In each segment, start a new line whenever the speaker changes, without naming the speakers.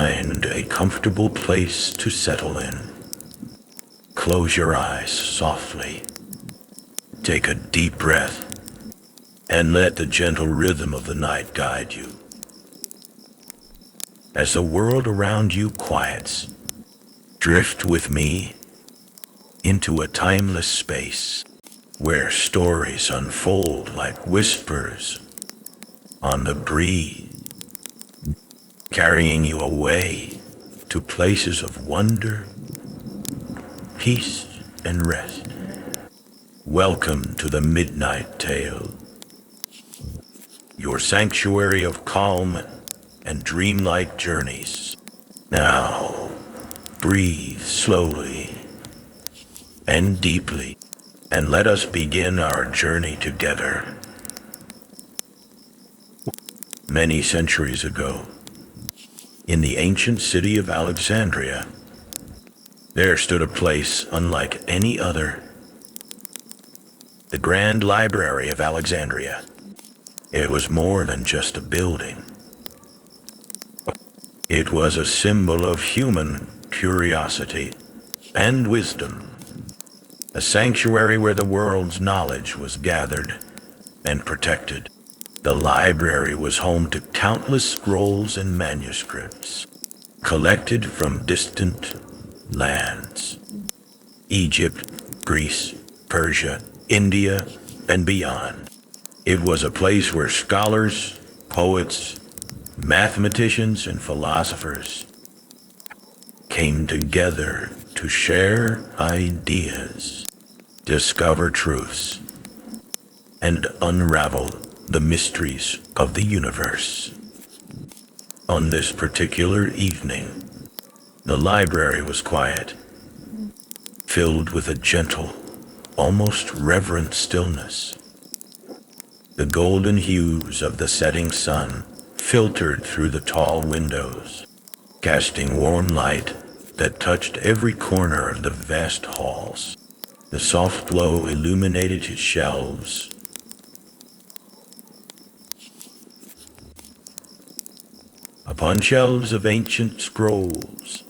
Find a comfortable place to settle in. Close your eyes softly. Take a deep breath and let the gentle rhythm of the night guide you. As the world around you quiets, drift with me into a timeless space where stories unfold like whispers on the breeze, carrying you away to places of wonder, peace, and rest. Welcome to the Midnight Tale, your sanctuary of calm and dreamlike journeys. Now, breathe slowly and deeply, and let us begin our journey together. Many centuries ago, in the ancient city of Alexandria, there stood a place unlike any other, the Grand Library of Alexandria. It was more than just a building. It was a symbol of human curiosity and wisdom, a sanctuary where the world's knowledge was gathered and protected. The library was home to countless scrolls and manuscripts collected from distant lands: Egypt, Greece, Persia, India, and beyond. It was a place where scholars, poets, mathematicians, and philosophers came together to share ideas, discover truths, and unravel the mysteries of the universe. On this particular evening, the library was quiet, filled with a gentle, almost reverent stillness. The golden hues of the setting sun filtered through the tall windows, casting warm light that touched every corner of the vast halls. The soft glow illuminated its shelves, upon shelves of ancient scrolls,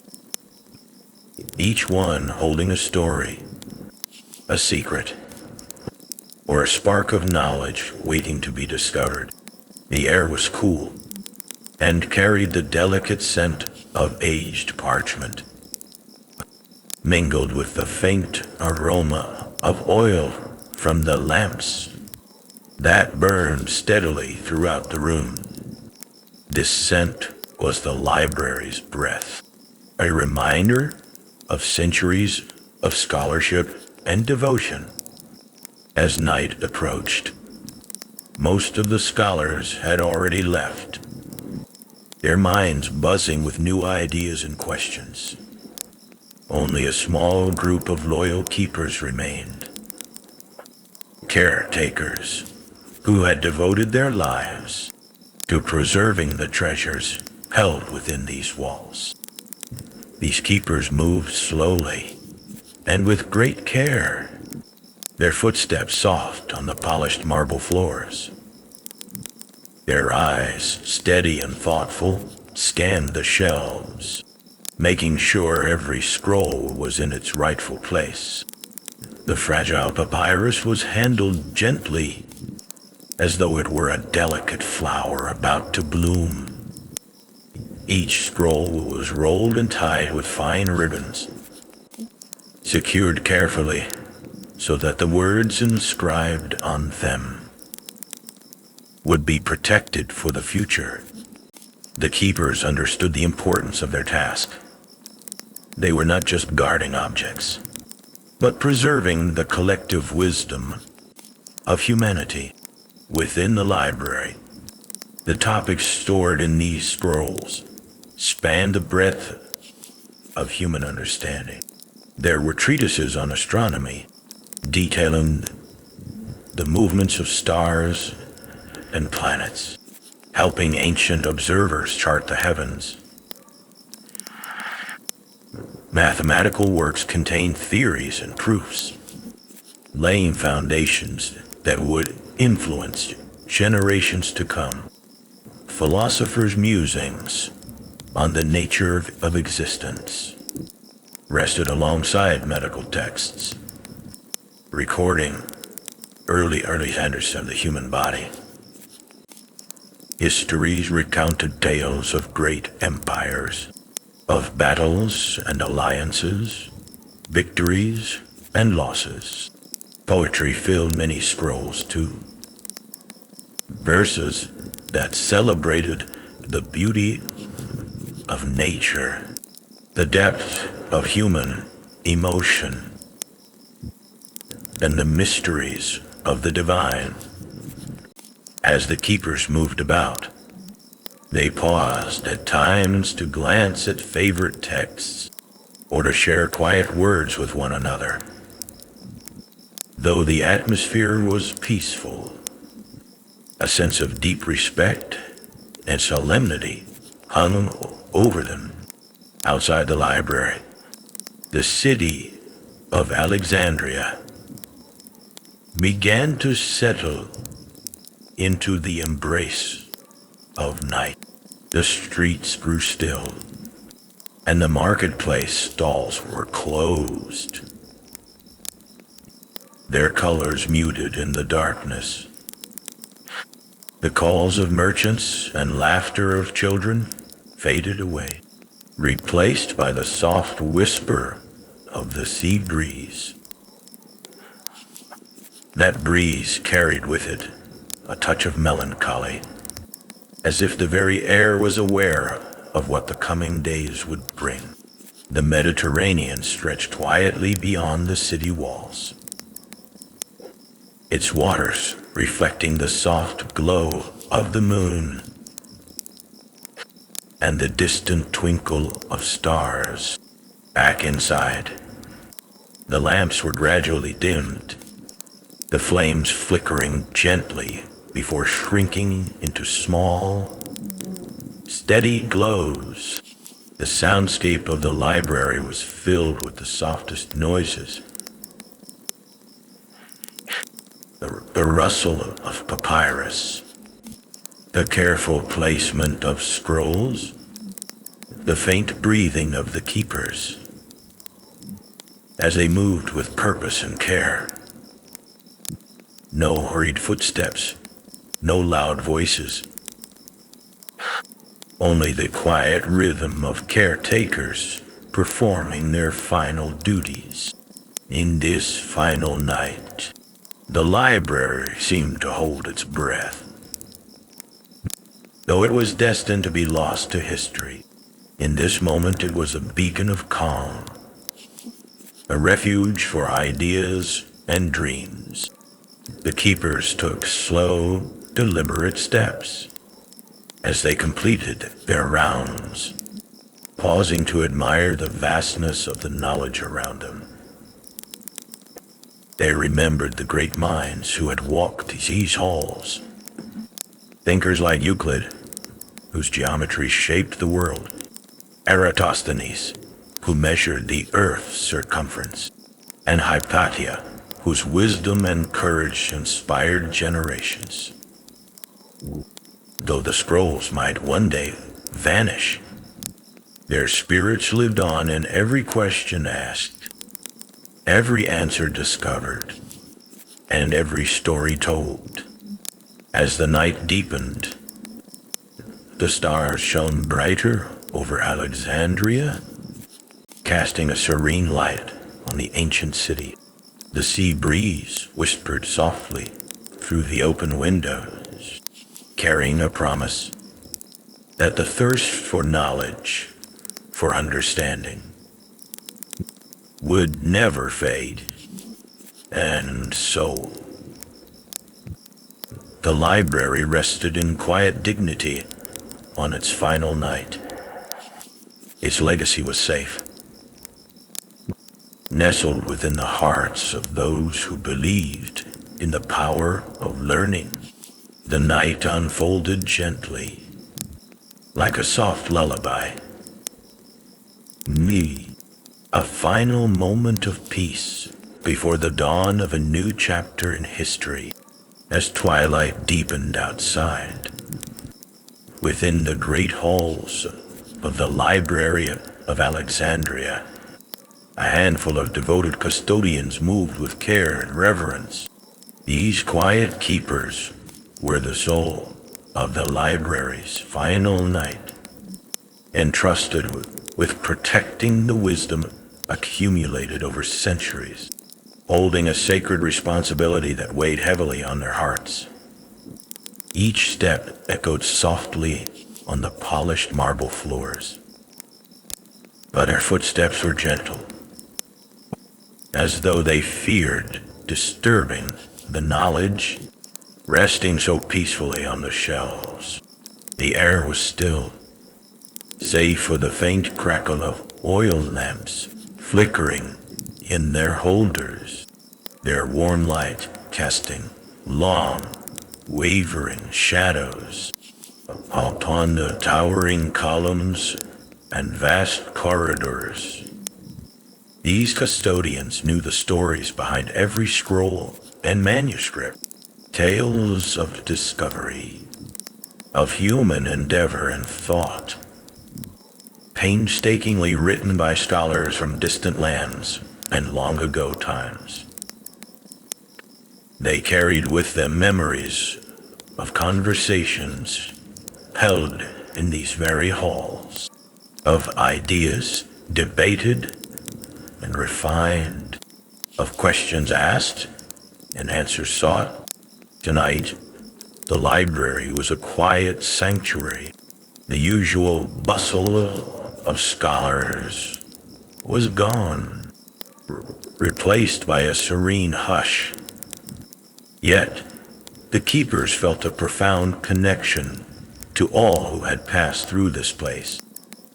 each one holding a story, a secret, or a spark of knowledge waiting to be discovered. The air was cool and carried the delicate scent of aged parchment, mingled with the faint aroma of oil from the lamps that burned steadily throughout the room. This scent was the library's breath, a reminder of centuries of scholarship and devotion. As night approached, most of the scholars had already left, their minds buzzing with new ideas and questions. Only a small group of loyal keepers remained, caretakers who had devoted their lives to preserving the treasures held within these walls. These keepers moved slowly and with great care, their footsteps soft on the polished marble floors. Their eyes, steady and thoughtful, scanned the shelves, making sure every scroll was in its rightful place. The fragile papyrus was handled gently, as though it were a delicate flower about to bloom. Each scroll was rolled and tied with fine ribbons, secured carefully so that the words inscribed on them would be protected for the future. The keepers understood the importance of their task. They were not just guarding objects, but preserving the collective wisdom of humanity. Within the library, the topics stored in these scrolls spanned the breadth of human understanding. There were treatises on astronomy, detailing the movements of stars and planets, helping ancient observers chart the heavens. Mathematical works contained theories and proofs, laying foundations that would influence generations to come. Philosophers' musings on the nature of existence rested alongside medical texts, recording early standards of the human body. Histories recounted tales of great empires, of battles and alliances, victories and losses. Poetry filled many scrolls too. Verses that celebrated the beauty of nature, the depth of human emotion, and the mysteries of the divine. As the keepers moved about, they paused at times to glance at favorite texts or to share quiet words with one another. Though the atmosphere was peaceful, a sense of deep respect and solemnity hung over them. Outside the library, the city of Alexandria began to settle into the embrace of night. The streets grew still, and the marketplace stalls were closed, their colors muted in the darkness. The calls of merchants and laughter of children faded away, replaced by the soft whisper of the sea breeze. That breeze carried with it a touch of melancholy, as if the very air was aware of what the coming days would bring. The Mediterranean stretched quietly beyond the city walls, its waters reflecting the soft glow of the moon and the distant twinkle of stars. Back inside, the lamps were gradually dimmed, the flames flickering gently before shrinking into small, steady glows. The soundscape of the library was filled with the softest noises. The rustle of papyrus, the careful placement of scrolls, the faint breathing of the keepers as they moved with purpose and care. No hurried footsteps, no loud voices, only the quiet rhythm of caretakers performing their final duties. In this final night, the library seemed to hold its breath. Though it was destined to be lost to history, in this moment it was a beacon of calm, a refuge for ideas and dreams. The keepers took slow, deliberate steps as they completed their rounds, pausing to admire the vastness of the knowledge around them. They remembered the great minds who had walked these halls, thinkers like Euclid, whose geometry shaped the world, Eratosthenes, who measured the earth's circumference, and Hypatia, whose wisdom and courage inspired generations. Though the scrolls might one day vanish, their spirits lived on in every question asked, every answer discovered, and every story told. As the night deepened, the stars shone brighter over Alexandria, casting a serene light on the ancient city. The sea breeze whispered softly through the open windows, carrying a promise that the thirst for knowledge, for understanding, would never fade. And so, the library rested in quiet dignity on its final night. Its legacy was safe, nestled within the hearts of those who believed in the power of learning. The night unfolded gently, like a soft lullaby. A final moment of peace before the dawn of a new chapter in history. As twilight deepened outside, within the great halls of the Library of Alexandria. A handful of devoted custodians moved with care and reverence. These quiet keepers were the soul of the library's final night, entrusted with protecting the wisdom accumulated over centuries, holding a sacred responsibility that weighed heavily on their hearts. Each step echoed softly on the polished marble floors, but their footsteps were gentle, as though they feared disturbing the knowledge resting so peacefully on the shelves. The air was still, save for the faint crackle of oil lamps flickering in their holders, their warm light casting long, wavering shadows upon the towering columns and vast corridors. These custodians knew the stories behind every scroll and manuscript, tales of discovery, of human endeavor and thought, painstakingly written by scholars from distant lands and long ago times. They carried with them memories of conversations held in these very halls, of ideas debated and refined, of questions asked and answers sought. Tonight, the library was a quiet sanctuary. The usual bustle of scholars was gone, replaced by a serene hush. Yet, the keepers felt a profound connection to all who had passed through this place,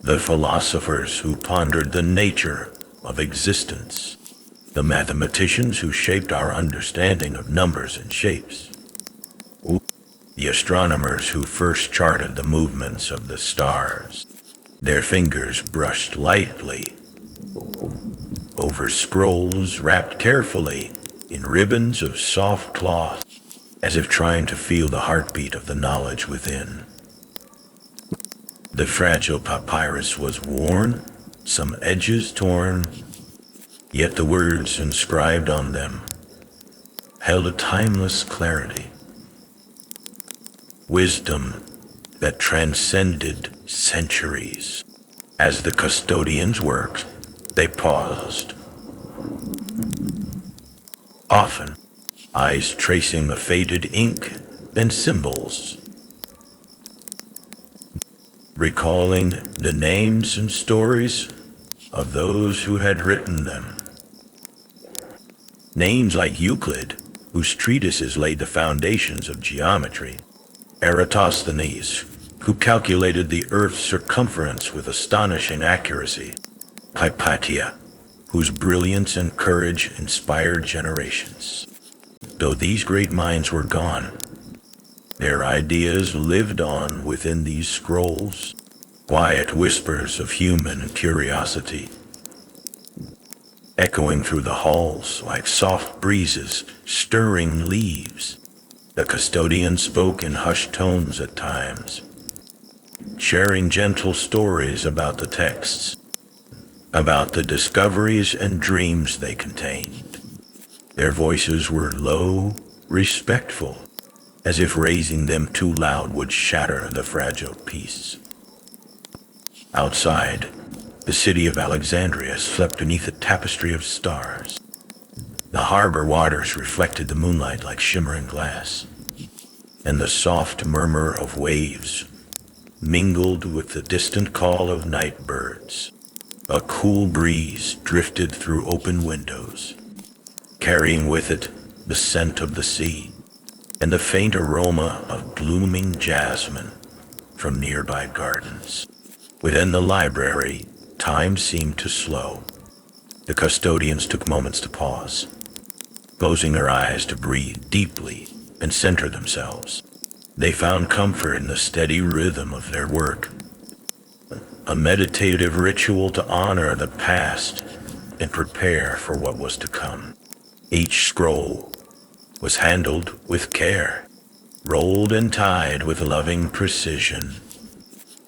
the philosophers who pondered the nature of existence, the mathematicians who shaped our understanding of numbers and shapes, the astronomers who first charted the movements of the stars. Their fingers brushed lightly over scrolls wrapped carefully in ribbons of soft cloth, as if trying to feel the heartbeat of the knowledge within. The fragile papyrus was worn, some edges torn, yet the words inscribed on them held a timeless clarity, wisdom that transcended centuries. As the custodians worked, they paused, often eyes tracing the faded ink and symbols, recalling the names and stories of those who had written them. Names like Euclid, whose treatises laid the foundations of geometry, Eratosthenes, who calculated the Earth's circumference with astonishing accuracy, Hypatia, whose brilliance and courage inspired generations. Though these great minds were gone, their ideas lived on within these scrolls, quiet whispers of human curiosity, echoing through the halls like soft breezes stirring leaves. The custodian spoke in hushed tones at times, sharing gentle stories about the texts, about the discoveries and dreams they contained. Their voices were low, respectful, as if raising them too loud would shatter the fragile peace. Outside, the city of Alexandria slept beneath a tapestry of stars. The harbor waters reflected the moonlight like shimmering glass, and the soft murmur of waves mingled with the distant call of night birds. A cool breeze drifted through open windows, carrying with it the scent of the sea and the faint aroma of blooming jasmine from nearby gardens. Within the library, time seemed to slow. The custodians took moments to pause, closing their eyes to breathe deeply and center themselves. They found comfort in the steady rhythm of their work, a meditative ritual to honor the past and prepare for what was to come. Each scroll was handled with care, rolled and tied with loving precision,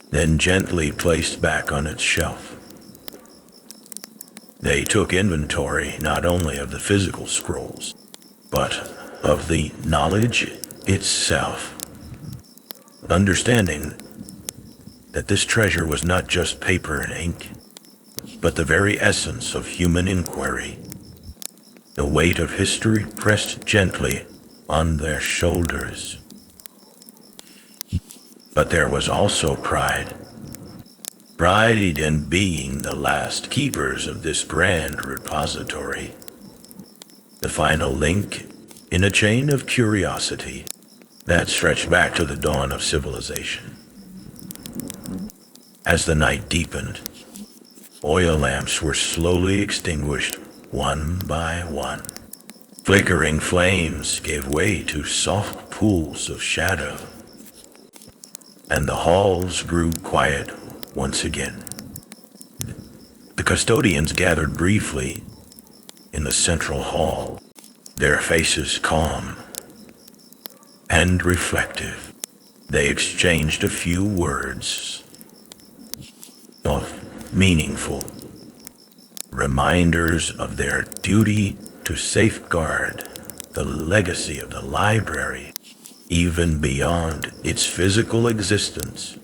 then gently placed back on its shelf. They took inventory not only of the physical scrolls, but of the knowledge itself, understanding that this treasure was not just paper and ink, but the very essence of human inquiry. The weight of history pressed gently on their shoulders. But there was also pride. Pride in being the last keepers of this grand repository. The final link in a chain of curiosity that stretched back to the dawn of civilization. As the night deepened, oil lamps were slowly extinguished one by one. Flickering flames gave way to soft pools of shadow, and the halls grew quiet once again. The custodians gathered briefly in the central hall, their faces calm and reflective. They exchanged a few words of meaningful reminders of their duty to safeguard the legacy of the library, even beyond its physical existence.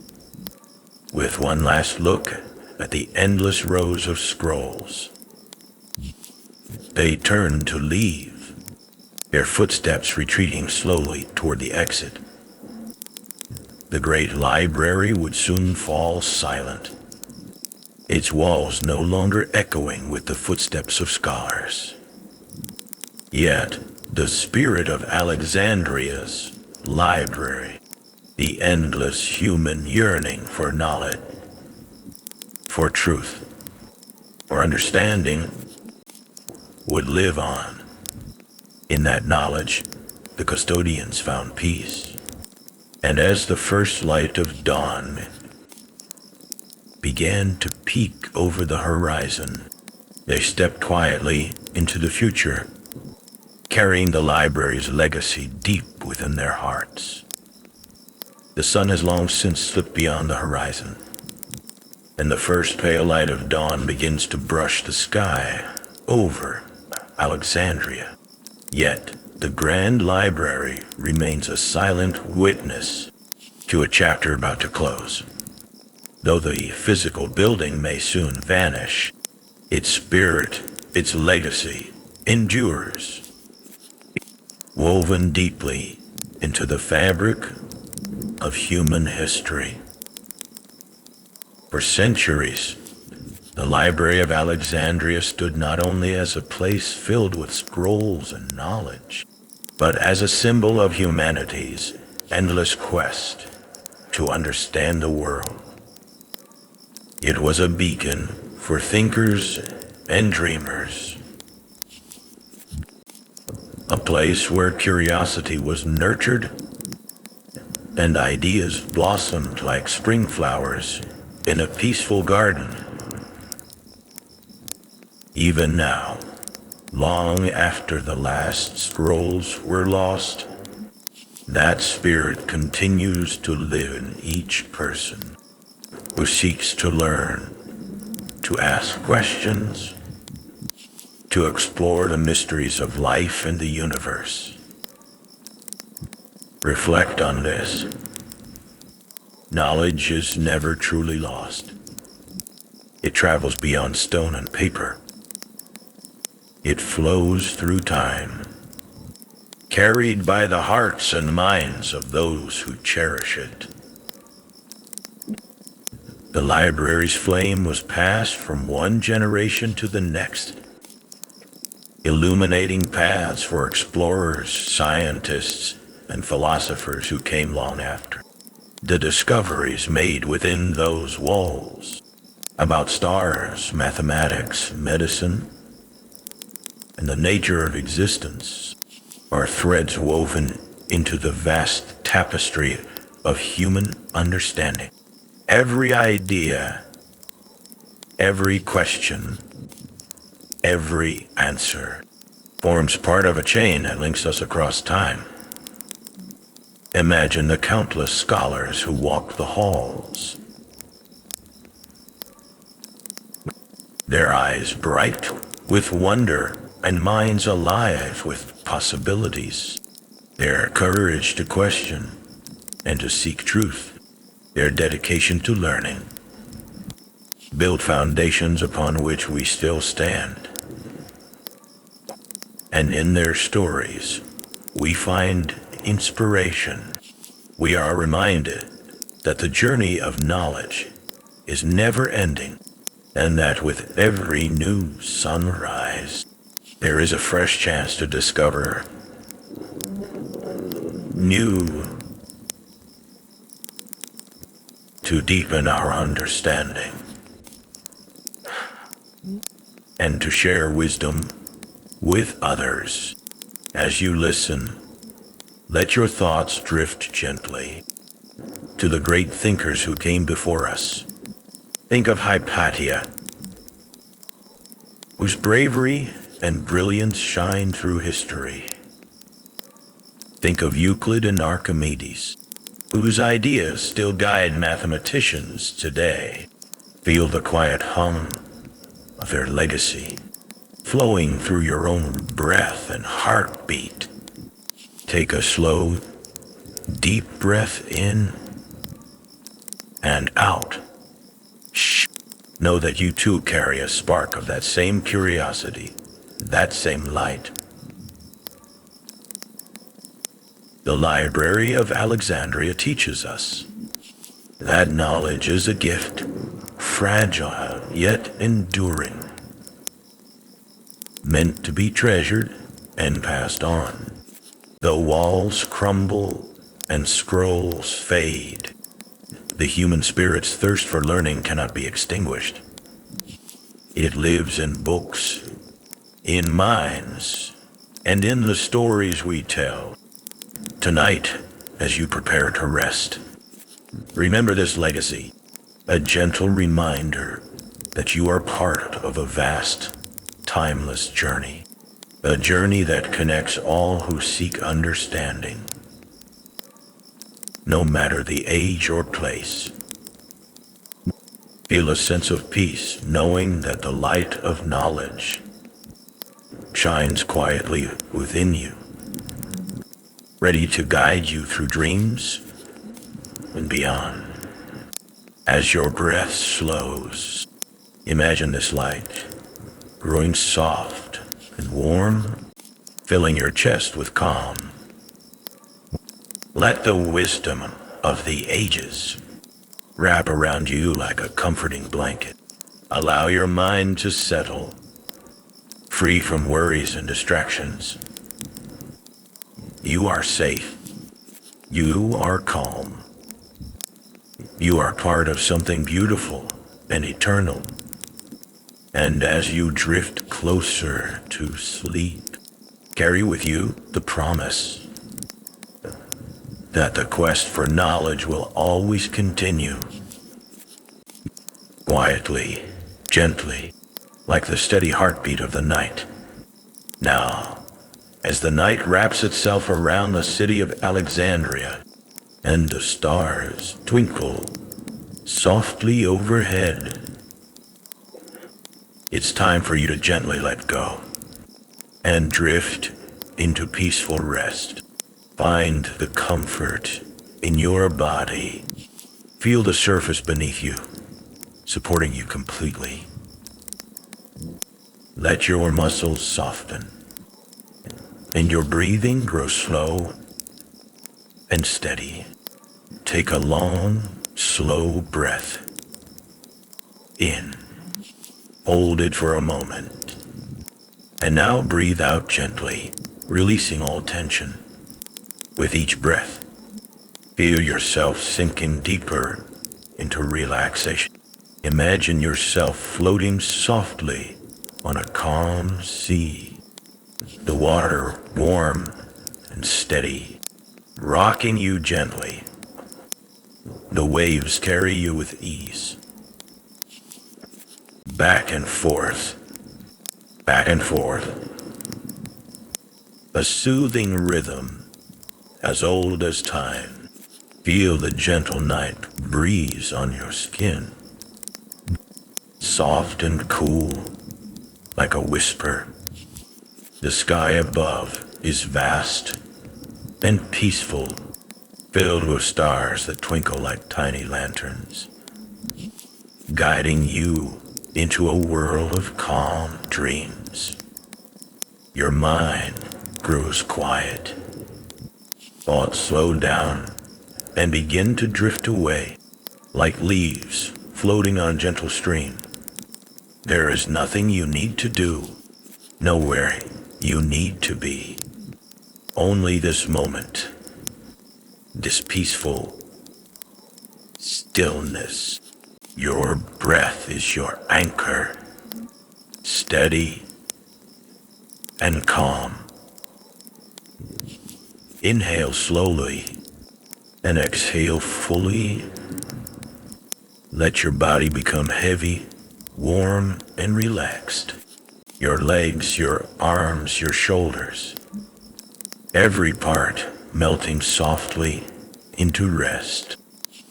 With one last look at the endless rows of scrolls, they turned to leave, their footsteps retreating slowly toward the exit. The great library would soon fall silent, its walls no longer echoing with the footsteps of scholars. Yet, the spirit of Alexandria's library, the endless human yearning for knowledge, for truth, for understanding, would live on. In that knowledge, the custodians found peace. And as the first light of dawn began to peek over the horizon, they stepped quietly into the future, carrying the library's legacy deep within their hearts. The sun has long since slipped beyond the horizon, and the first pale light of dawn begins to brush the sky over Alexandria. Yet, the grand library remains a silent witness to a chapter about to close. Though the physical building may soon vanish, its spirit, its legacy, endures, woven deeply into the fabric of human history. For centuries, the Library of Alexandria stood not only as a place filled with scrolls and knowledge, but as a symbol of humanity's endless quest to understand the world. It was a beacon for thinkers and dreamers, a place where curiosity was nurtured and ideas blossomed like spring flowers in a peaceful garden. Even now, long after the last scrolls were lost, that spirit continues to live in each person who seeks to learn, to ask questions, to explore the mysteries of life and the universe. Reflect on this. Knowledge is never truly lost. It travels beyond stone and paper. It flows through time, carried by the hearts and minds of those who cherish it. The library's flame was passed from one generation to the next, illuminating paths for explorers, scientists, and philosophers who came long after. The discoveries made within those walls about stars, mathematics, medicine, and the nature of existence are threads woven into the vast tapestry of human understanding. Every idea, every question, every answer forms part of a chain that links us across time. Imagine the countless scholars who walked the halls, their eyes bright with wonder and minds alive with possibilities, their courage to question and to seek truth, their dedication to learning, build foundations upon which we still stand. And in their stories, we find inspiration. We are reminded that the journey of knowledge is never ending, and that with every new sunrise, there is a fresh chance to discover new, to deepen our understanding, and to share wisdom with others. As you listen, let your thoughts drift gently to the great thinkers who came before us. Think of Hypatia, whose bravery and brilliance shine through history. Think of Euclid and Archimedes, whose ideas still guide mathematicians today. Feel the quiet hum of their legacy flowing through your own breath and heartbeat. Take a slow, deep breath in and out. Shh. Know that you too carry a spark of that same curiosity, that same light. The Library of Alexandria teaches us that knowledge is a gift, fragile yet enduring, meant to be treasured and passed on. Though walls crumble and scrolls fade, the human spirit's thirst for learning cannot be extinguished. It lives in books, in minds, and in the stories we tell. Tonight, as you prepare to rest, remember this legacy, a gentle reminder that you are part of a vast, timeless journey, a journey that connects all who seek understanding, no matter the age or place. Feel a sense of peace knowing that the light of knowledge shines quietly within you, ready to guide you through dreams and beyond. As your breath slows, imagine this light growing soft and warm, filling your chest with calm. Let the wisdom of the ages wrap around you like a comforting blanket. Allow your mind to settle, free from worries and distractions. You are safe. You are calm. You are part of something beautiful and eternal. And as you drift closer to sleep, carry with you the promise that the quest for knowledge will always continue. Quietly, gently, like the steady heartbeat of the night. Now, as the night wraps itself around the city of Alexandria, and the stars twinkle softly overhead, it's time for you to gently let go and drift into peaceful rest. Find the comfort in your body. Feel the surface beneath you, supporting you completely. Let your muscles soften and your breathing grow slow and steady. Take a long, slow breath in. Hold it for a moment. And now breathe out gently, releasing all tension. With each breath, feel yourself sinking deeper into relaxation. Imagine yourself floating softly on a calm sea. The water warm and steady, rocking you gently. The waves carry you with ease. Back and forth, back and forth. A soothing rhythm as old as time. Feel the gentle night breeze on your skin. soft and cool, like a whisper. The sky above is vast and peaceful, filled with stars that twinkle like tiny lanterns, guiding you into a world of calm dreams. Your mind grows quiet, thoughts slow down and begin to drift away like leaves floating on a gentle stream. There is nothing you need to do, nowhere you need to be. Only this moment, this peaceful stillness. Your breath is your anchor, steady and calm. Inhale slowly and exhale fully. Let your body become heavy, warm, and relaxed. Your legs, your arms, your shoulders, every part melting softly into rest.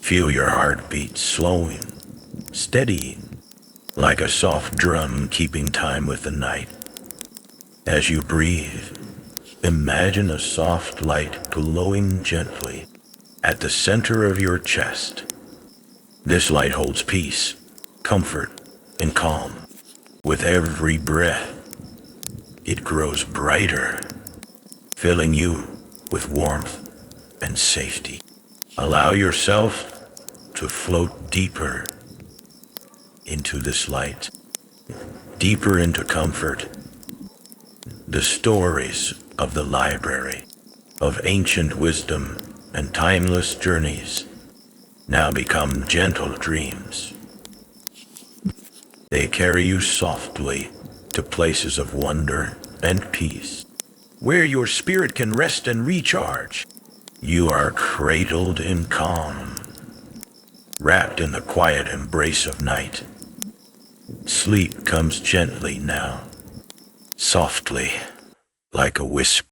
Feel your heartbeat slowing, steadying, like a soft drum keeping time with the night. As you breathe, imagine a soft light glowing gently at the center of your chest. This light holds peace, comfort, and calm. With every breath, it grows brighter, filling you with warmth and safety. Allow yourself to float deeper into this light, deeper into comfort. The stories of the library, of ancient wisdom and timeless journeys, now become gentle dreams. They carry you softly to places of wonder and peace, where your spirit can rest and recharge. You are cradled in calm, wrapped in the quiet embrace of night. Sleep comes gently now, softly, like a whisper.